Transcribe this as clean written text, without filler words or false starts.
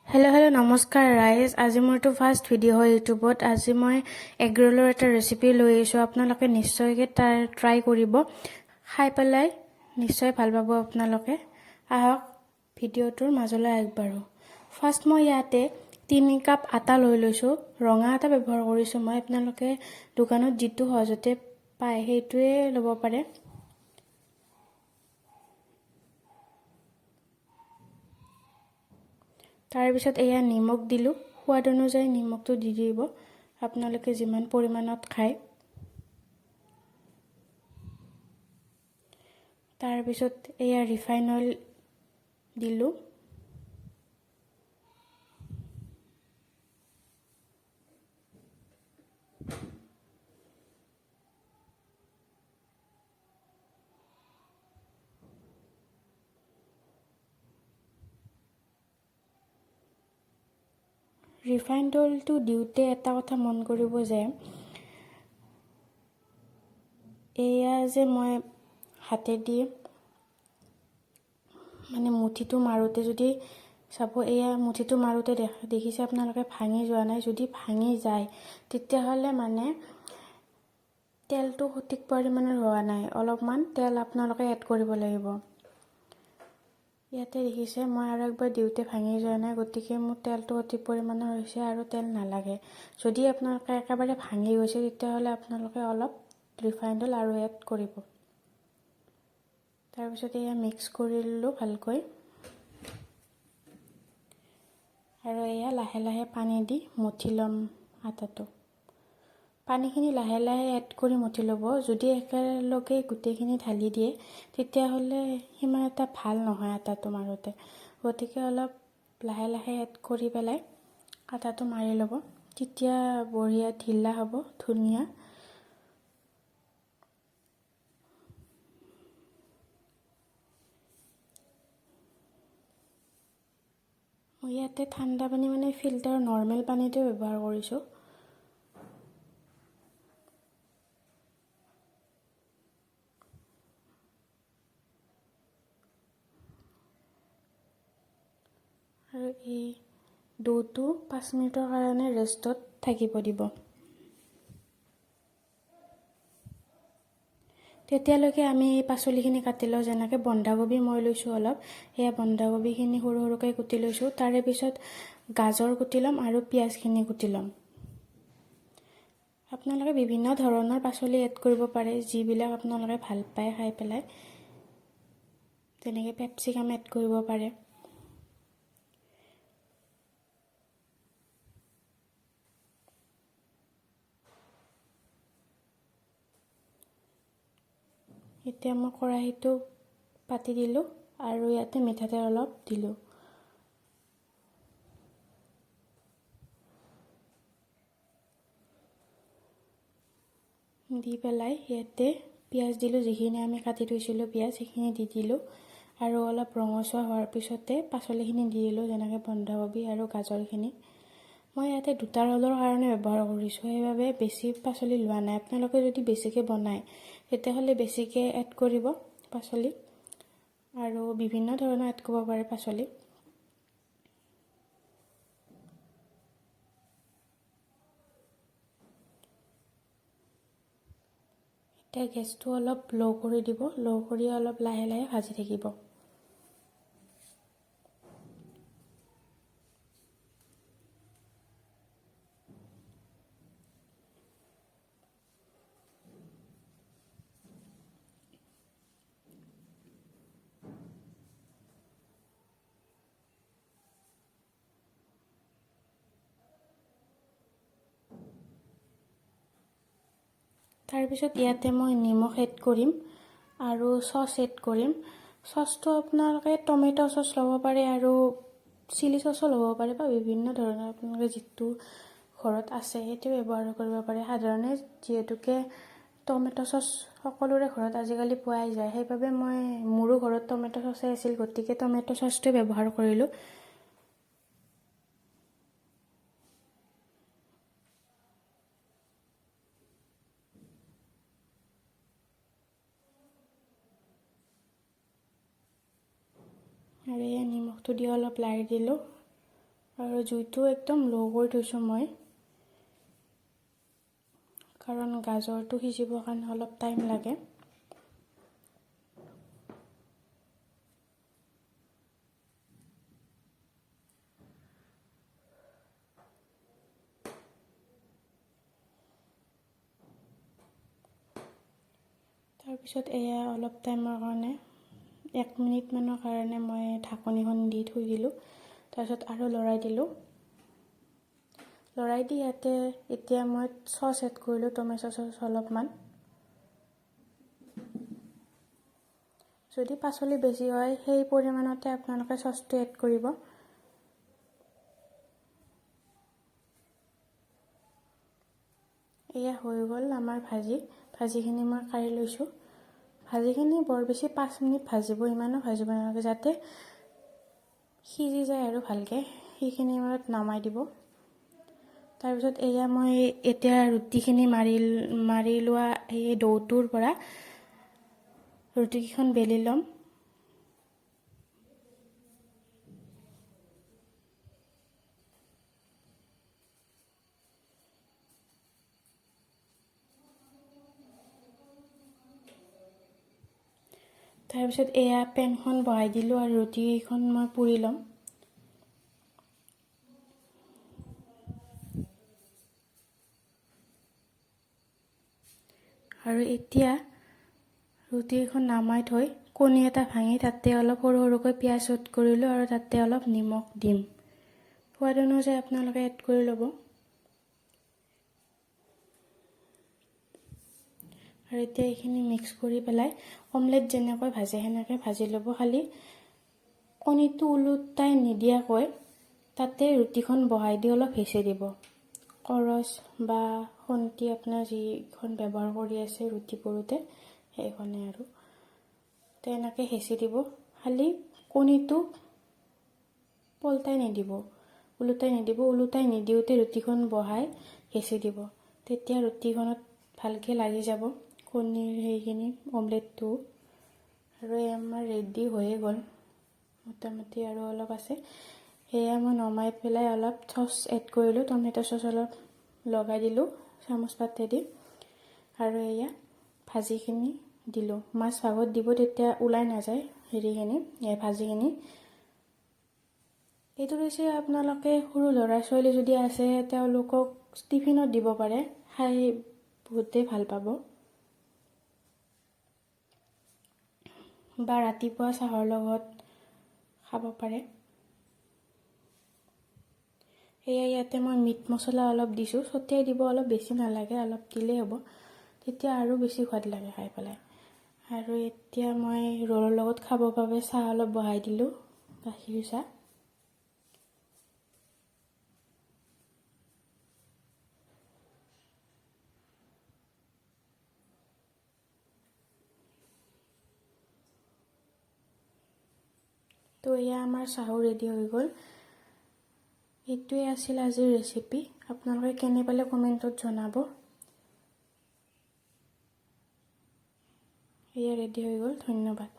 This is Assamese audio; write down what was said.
হেল্ল' নমস্কাৰ ৰাইজ। আজি মোৰটো ফাৰ্ষ্ট ভিডিঅ' হয় ইউটিউবত। আজি মই এগ ৰোলৰ এটা ৰেচিপি লৈ আহিছোঁ। আপোনালোকে নিশ্চয়কৈ ট্ৰাই কৰিব, খাই পেলাই নিশ্চয় ভাল পাব আপোনালোকে। আহক ভিডিঅ'টোৰ মাজলৈ আগবাঢ়ো। ফাৰ্ষ্ট মই ইয়াতে 3 কাপ আটা লৈ লৈছোঁ। ৰঙা আটা ব্যৱহাৰ কৰিছোঁ মই। আপোনালোকে দোকানত যিটো সহজতে পায় সেইটোৱে ল'ব পাৰে। তাৰপিছত এয়া নিমখ দিলোঁ। সোৱাদ অনুযায়ী নিমখটো দি দিব আপোনালোকে যিমান পৰিমাণত খায়। তাৰপিছত এয়া ৰিফাইন অইল দিলোঁ। ৰিফাইন অইলটো দিওঁতে এটা কথা মন কৰিব যে এয়া যে মই হাতেদি মানে মুঠিটো মাৰোঁতে যদি চাব, এয়া মুঠিটো মাৰোঁতে দেখিছে আপোনালোকে ভাঙি যোৱা নাই। যদি ভাঙি যায় তেতিয়াহ'লে মানে তেলটো সঠিক পৰিমাণৰ হোৱা নাই। অলপমান তেল আপোনালোকে এড কৰিব লাগিব। ইয়াতে দেখিছে মই আৰু একবাৰ দিওঁতে ভাঙি যোৱা নাই, গতিকে মোৰ তেলটো সঠিক পৰিমাণৰ হৈছে আৰু তেল নালাগে। যদি আপোনালোকে একেবাৰে ভাঙি গৈছে তেতিয়াহ'লে আপোনালোকে অলপ ৰিফাইন অইল আৰু এড কৰিব। তাৰপিছত এয়া মিক্স কৰি ল'লোঁ ভালকৈ, আৰু এয়া লাহে লাহে পানী দি মঠি ল'ম আটাটো। পানীখিনি লাহে লাহে এড কৰি মঠি ল'ব। যদি একেলগে গোটেইখিনি ঢালি দিয়ে তেতিয়াহ'লে সিমান এটা ভাল নহয় আটাটো মাৰোঁতে। গতিকে অলপ লাহে লাহে এড কৰি পেলাই আটাটো মাৰি ল'ব, তেতিয়া বঢ়িয়া ঢিলা হ'ব, ধুনীয়া। মই ইয়াতে ঠাণ্ডা পানী মানে ফিল্টাৰ নৰ্মেল পানীটো ব্যৱহাৰ কৰিছোঁ। আৰু এই ডোটো 5 মিনিটৰ কাৰণে ৰেষ্টত থাকিব দিব। তেতিয়ালৈকে আমি এই পাচলিখিনি কাটি লওঁ। যেনেকৈ বন্ধাকবি মই লৈছোঁ অলপ, এয়া বন্ধাকবিখিনি সৰু সৰুকৈ কুটি লৈছোঁ। তাৰে পিছত গাজৰ কুটি ল'ম আৰু পিঁয়াজখিনি কুটি ল'ম। আপোনালোকে বিভিন্ন ধৰণৰ পাচলি এড কৰিব পাৰে, যিবিলাক আপোনালোকে ভাল পায় খাই পেলাই। তেনেকৈ কেপচিকাম এড কৰিব পাৰে। এতিয়া মই কেৰাহীটো পাতি দিলোঁ আৰু ইয়াতে মিঠাতেল অলপ দিলোঁ। দি পেলাই ইয়াতে পিঁয়াজ দিলোঁ, যিখিনি আমি কাটি থৈছিলোঁ পিঁয়াজ সেইখিনি দি দিলোঁ। আৰু অলপ ৰঙচুৱা হোৱাৰ পিছতে পাচলিখিনি দি দিলোঁ, যেনেকৈ বন্ধাকবি আৰু গাজৰখিনি। মই ইয়াতে 2টা ৰ'লৰ কাৰণে ব্যৱহাৰ কৰিছোঁ, সেইবাবে বেছি পাচলি লোৱা নাই। আপোনালোকে যদি বেছিকৈ বনায় তেতিয়াহ'লে বেছিকৈ এড কৰিব পাচলি, আৰু বিভিন্ন ধৰণৰ এড কৰিব পাৰে পাচলি। এতিয়া গেছটো অলপ ল' কৰি দিব, ল' কৰি অলপ লাহে লাহে ভাজি থাকিব। তাৰপিছত ইয়াতে মই নিমখ এড কৰিম আৰু চচ এড কৰিম। চচটো আপোনালোকে টমেটো চচ ল'ব পাৰে আৰু চিলি চচো ল'ব পাৰে, বা বিভিন্ন ধৰণৰ আপোনালোকে যিটো ঘৰত আছে সেইটো ব্যৱহাৰ কৰিব পাৰে। সাধাৰণতে যিহেতুকে টমেটো চচ সকলোৰে ঘৰত আজিকালি পোৱাই যায়, সেইবাবে মোৰো ঘৰত টমেটো চচে আছিল, গতিকে টমেটো চচটো ব্যৱহাৰ কৰিলোঁ। আৰু এয়া নিমখটো দি অলপ লাৰি দিলোঁ। আৰু জুইটো একদম ল' কৰি থৈছোঁ মই, কাৰণ গাজৰটো সিজিবৰ কাৰণে অলপ টাইম লাগে। তাৰপিছত এয়া অলপ টাইমৰ কাৰণে 1 মিনিটমানৰ কাৰণে মই ঢাকনিখন দি থৈ দিলোঁ। তাৰপিছত আৰু লৰাই দিলোঁ। লৰাই দি ইয়াতে এতিয়া মই চচ এড কৰিলোঁ, টমেটো চচ অলপমান। যদি পাচলি বেছি হয় সেই পৰিমাণতে আপোনালোকে চচটো এড কৰিব। এয়া হৈ গ'ল আমাৰ ভাজিখিনি মই কাঢ়ি লৈছোঁ। ভাজিখিনি বৰ বেছি 5 মিনিট ভাজিব, ইমানো ভাজিব নালাগে, যাতে সিজি যায় আৰু ভালকৈ। সেইখিনি সময়ত নমাই দিব। তাৰপিছত এয়া মই এতিয়া ৰুটিখিনি মাৰি লোৱা এই ডৌটোৰ পৰা ৰুটিকেইখন বেলি ল'ম। তাৰপিছত এয়া পেনখন বহাই দিলোঁ আৰু ৰুটিকেইখন মই পুৰি ল'ম। আৰু এতিয়া ৰুটিকেইখন নমাই থৈ কণী এটা ভাঙি তাতে অলপ সৰু সৰুকৈ পিঁয়াজ এড কৰিলোঁ আৰু তাতে অলপ নিমখ দিম। সোৱাদ অনুযায়ী আপোনালোকে এড কৰি ল'ব। আৰু এতিয়া এইখিনি মিক্স কৰি পেলাই অমলেট যেনেকৈ ভাজে সেনেকৈ ভাজি ল'ব। খালি কণীটো ওলোটাই নিদিয়াকৈ তাতে ৰুটিখন বহাই দি অলপ হেঁচি দিব। কৰচ বা খন্তি আপোনাৰ যিখন ব্যৱহাৰ কৰি আছে ৰুটি কৰোঁতে সেইখনে আৰু তেনেকৈ হেঁচি দিব। খালি কণীটো ওলোটাই নিদিব। ওলোটাই নিদিওঁতে ৰুটিখন বহাই হেঁচি দিব। তেতিয়া ৰুটিখনত ভালকৈ লাগি যাব কণীৰ সেইখিনি অমলেটটো। আৰু এই আমাৰ ৰেডি হৈয়ে গ'ল মোটামুটি, আৰু অলপ আছে। সেয়া মই নমাই পেলাই অলপ চচ এড কৰিলোঁ, টমেটো চচ অলপ লগাই দিলোঁ চামুচ পাতেদি। আৰু এয়া ভাজিখিনি দিলোঁ। মাছ ভাগত দিব, তেতিয়া ওলাই নাযায় ভাজিখিনি। এইটো হৈছে আপোনালোকে সৰু ল'ৰা ছোৱালী যদি আছে তেওঁলোকক টিফিনত দিব পাৰে, খাই বহুতেই ভাল পাব। বা ৰাতিপুৱা চাহৰ লগত খাব পাৰে। সেয়া ইয়াতে মই মিট মছলা অলপ দিছোঁ, ছটিয়াই দিব, অলপ বেছি নালাগে, অলপ দিলেই হ'ব, তেতিয়া আৰু বেছি সোৱাদ লাগে খাই পেলাই। আৰু এতিয়া মই ৰোলৰ লগত খাবৰ বাবে চাহ অলপ বহাই দিলোঁ, গাখীৰ চাহ। তো এয়া আমাৰ চাহো ৰেডি হৈ গ'ল। এইটোৱে আছিল আজিৰ ৰেচিপি। আপোনালোকে কেনে পালে কমেণ্টত জনাব। এয়া ৰেডি হৈ গ'ল। ধন্যবাদ।